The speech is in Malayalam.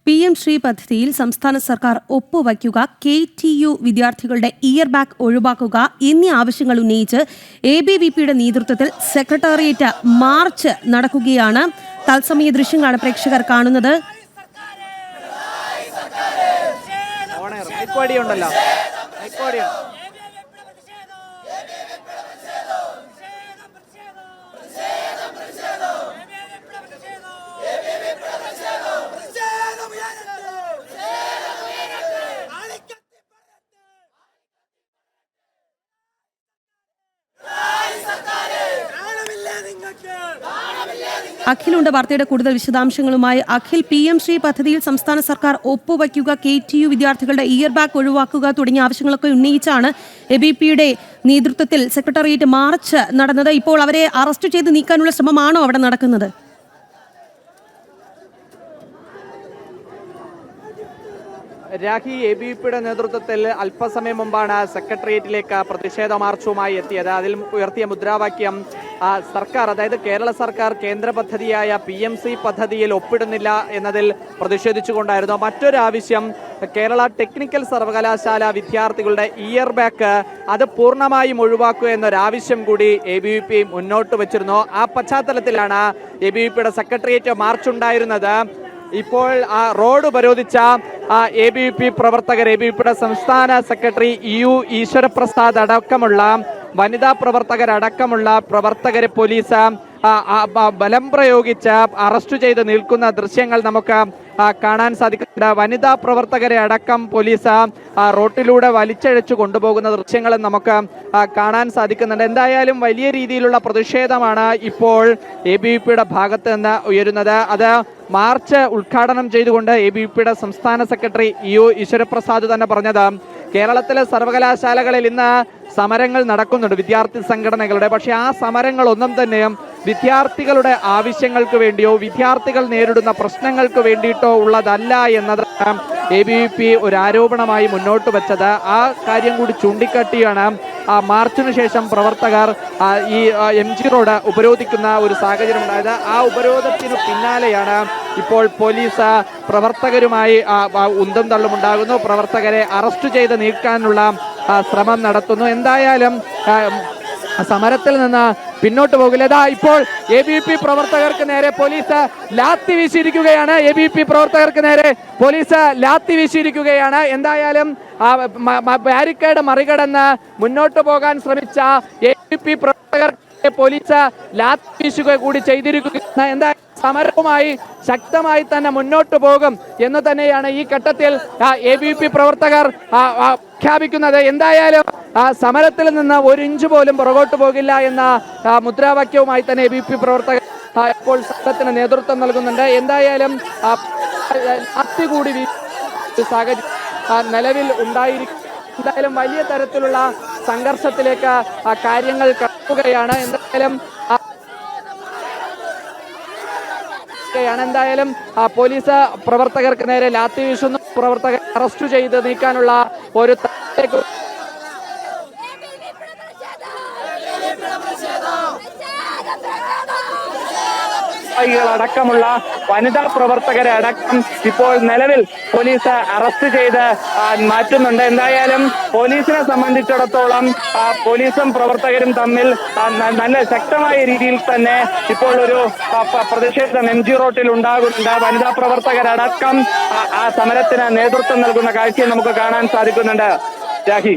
PM ശ്രീ പദ്ധതിയിൽ സംസ്ഥാന സർക്കാർ ഒപ്പുവയ്ക്കുക, KTU വിദ്യാർത്ഥികളുടെ ഇയർ ബാഗ് ഒഴിവാക്കുക എന്നീ ആവശ്യങ്ങൾ ഉന്നയിച്ച് ABVPയുടെ നേതൃത്വത്തിൽ സെക്രട്ടേറിയറ്റ് മാർച്ച് നടക്കുകയാണ്. തത്സമയ ദൃശ്യങ്ങളാണ് പ്രേക്ഷകർ കാണുന്നത്. അഖിലുണ്ട് വാർത്തയുടെ കൂടുതൽ വിശദാംശങ്ങളുമായി. അഖിൽ, PM ശ്രീ പദ്ധതിയിൽ സംസ്ഥാന സർക്കാർ ഒപ്പുവയ്ക്കുക, KTU വിദ്യാർത്ഥികളുടെ ഇയർ ബാഗ് ഒഴിവാക്കുക തുടങ്ങിയ ആവശ്യങ്ങളൊക്കെ ഉന്നയിച്ചാണ് ABVPയുടെ നേതൃത്വത്തിൽ സെക്രട്ടേറിയറ്റ് മാർച്ച് നടന്നത്. ഇപ്പോൾ അവരെ അറസ്റ്റ് ചെയ്ത് നീക്കാനുള്ള ശ്രമമാണോ അവിടെ നടക്കുന്നത്? രാഖി, ABVPയുടെ നേതൃത്വത്തിൽ അല്പസമയം മുമ്പാണ് സെക്രട്ടേറിയറ്റിലേക്ക് പ്രതിഷേധ മാർച്ചുമായി എത്തിയത്. അതിൽ ഉയർത്തിയ മുദ്രാവാക്യം സർക്കാർ, അതായത് കേരള സർക്കാർ കേന്ദ്ര പദ്ധതിയായ PMC പദ്ധതിയിൽ ഒപ്പിടുന്നില്ല എന്നതിൽ പ്രതിഷേധിച്ചുകൊണ്ടായിരുന്നു. മറ്റൊരാവശ്യം, കേരള ടെക്നിക്കൽ സർവകലാശാല വിദ്യാർത്ഥികളുടെ ഇയർ ബാഗ് അത് പൂർണ്ണമായും ഒഴിവാക്കുക എന്നൊരാവശ്യം കൂടി ABVP മുന്നോട്ട് വച്ചിരുന്നു. ആ പശ്ചാത്തലത്തിലാണ് ABVPയുടെ സെക്രട്ടേറിയറ്റ് മാർച്ച് ഉണ്ടായിരുന്നത്. ഇപ്പോൾ റോഡ് ഉപരോധിച്ച ABVP പ്രവർത്തകർ, ABVPയുടെ സംസ്ഥാന സെക്രട്ടറി EU ഈശ്വരപ്രസാദ് അടക്കമുള്ള വനിതാ പ്രവർത്തകരടക്കമുള്ള പ്രവർത്തകരെ പോലീസ് ബലം പ്രയോഗിച്ച് അറസ്റ്റ് ചെയ്ത് നിൽക്കുന്ന ദൃശ്യങ്ങൾ നമുക്ക് കാണാൻ സാധിക്കുന്നുണ്ട്. വനിതാ പ്രവർത്തകരെ അടക്കം പോലീസ് റോട്ടിലൂടെ വലിച്ചഴച്ചു കൊണ്ടുപോകുന്ന ദൃശ്യങ്ങൾ നമുക്ക് കാണാൻ സാധിക്കുന്നുണ്ട്. എന്തായാലും വലിയ രീതിയിലുള്ള പ്രതിഷേധമാണ് ഇപ്പോൾ ABVPയുടെ ഭാഗത്ത് നിന്ന് ഉയരുന്നത്. അത് മാർച്ച് ഉദ്ഘാടനം ചെയ്തുകൊണ്ട് ABVPയുടെ സംസ്ഥാന സെക്രട്ടറി EU ഈശ്വരപ്രസാദ് തന്നെ പറഞ്ഞത്, കേരളത്തിലെ സർവകലാശാലകളിൽ ഇന്ന് സമരങ്ങൾ നടക്കുന്നുണ്ട് വിദ്യാർത്ഥി സംഘടനകളുടെ. പക്ഷേ ആ സമരങ്ങളൊന്നും തന്നെ വിദ്യാർത്ഥികളുടെ ആവശ്യങ്ങൾക്ക് വേണ്ടിയോ വിദ്യാർത്ഥികൾ നേരിടുന്ന പ്രശ്നങ്ങൾക്ക് വേണ്ടിയിട്ടോ ഉള്ളതല്ല എന്നതാണ് ABVP ഒരു ആരോപണമായി മുന്നോട്ട് വെച്ചത്. ആ കാര്യം കൂടി ചൂണ്ടിക്കാട്ടിയാണ് മാർച്ചിന് ശേഷം പ്രവർത്തകർ ഈ MG റോഡ് ഉപരോധിക്കുന്ന ഒരു സാഹചര്യം ഉണ്ടായത്. ആ ഉപരോധത്തിനു പിന്നാലെയാണ് ഇപ്പോൾ പോലീസ് പ്രവർത്തകരുമായി ഉന്തും തള്ളുമുണ്ടാകുന്നു. പ്രവർത്തകരെ അറസ്റ്റ് ചെയ്ത് നീക്കാനുള്ള ശ്രമം നടത്തുന്നു. എന്തായാലും സമരത്തിൽ നിന്ന് പിന്നോട്ട് പോകില്ല. ഇപ്പോൾ ABVP പ്രവർത്തകർക്ക് നേരെ പോലീസ് ലാത്തി വീശിയിരിക്കുകയാണ്. ABVP പ്രവർത്തകർക്ക് നേരെ പോലീസ് ലാത്തി വീശിയിരിക്കുകയാണ്. എന്തായാലും ബാരിക്കേഡ് മറികടന്ന് മുന്നോട്ട് പോകാൻ ശ്രമിച്ച ABVP പ്രവർത്തകർക്ക് പോലീസ് ലാത്തി വീശുക കൂടി ചെയ്തിരിക്കുകയാണ്. എന്തായാലും സമരവുമായി ശക്തമായി തന്നെ മുന്നോട്ട് പോകും എന്ന് തന്നെയാണ് ഈ ഘട്ടത്തിൽ ABVP പ്രവർത്തകർ പ്രഖ്യാപിക്കുന്നത്. എന്തായാലും സമരത്തിൽ നിന്ന് ഒരു ഇഞ്ച് പോലും പുറകോട്ട് പോകില്ല എന്ന മുദ്രാവാക്യവുമായി തന്നെ ABVP പ്രവർത്തകർ ഇപ്പോൾ സമരത്തിന് നേതൃത്വം നൽകുന്നുണ്ട്. എന്തായാലും കൂടി സാഹചര്യം നിലവിൽ ഉണ്ടായിരിക്കും. എന്തായാലും വലിയ തരത്തിലുള്ള സംഘർഷത്തിലേക്ക് കാര്യങ്ങൾ കടക്കുകയാണ്. എന്തായാലും പോലീസ് പ്രവർത്തകർക്ക് നേരെ ലാത്തി വീശുന്നു. പ്രവർത്തകർ അറസ്റ്റ് ചെയ്ത് നീക്കാനുള്ള ഒരു അടക്കമുള്ള വനിതാ പ്രവർത്തകരെ അടക്കം ഇപ്പോൾ നിലവിൽ പോലീസ് അറസ്റ്റ് ചെയ്ത് മാറ്റുന്നുണ്ട്. എന്തായാലും പോലീസിനെ സംബന്ധിച്ചിടത്തോളം പോലീസും പ്രവർത്തകരും തമ്മിൽ നല്ല ശക്തമായ രീതിയിൽ തന്നെ ഇപ്പോൾ ഒരു പ്രതിഷേധം MG റോട്ടിൽ ഉണ്ടാകുന്നുണ്ട്. വനിതാ പ്രവർത്തകരടക്കം ആ സമരത്തിന് നേതൃത്വം നൽകുന്ന കാഴ്ചയും നമുക്ക് കാണാൻ സാധിക്കുന്നുണ്ട്. രാഹി.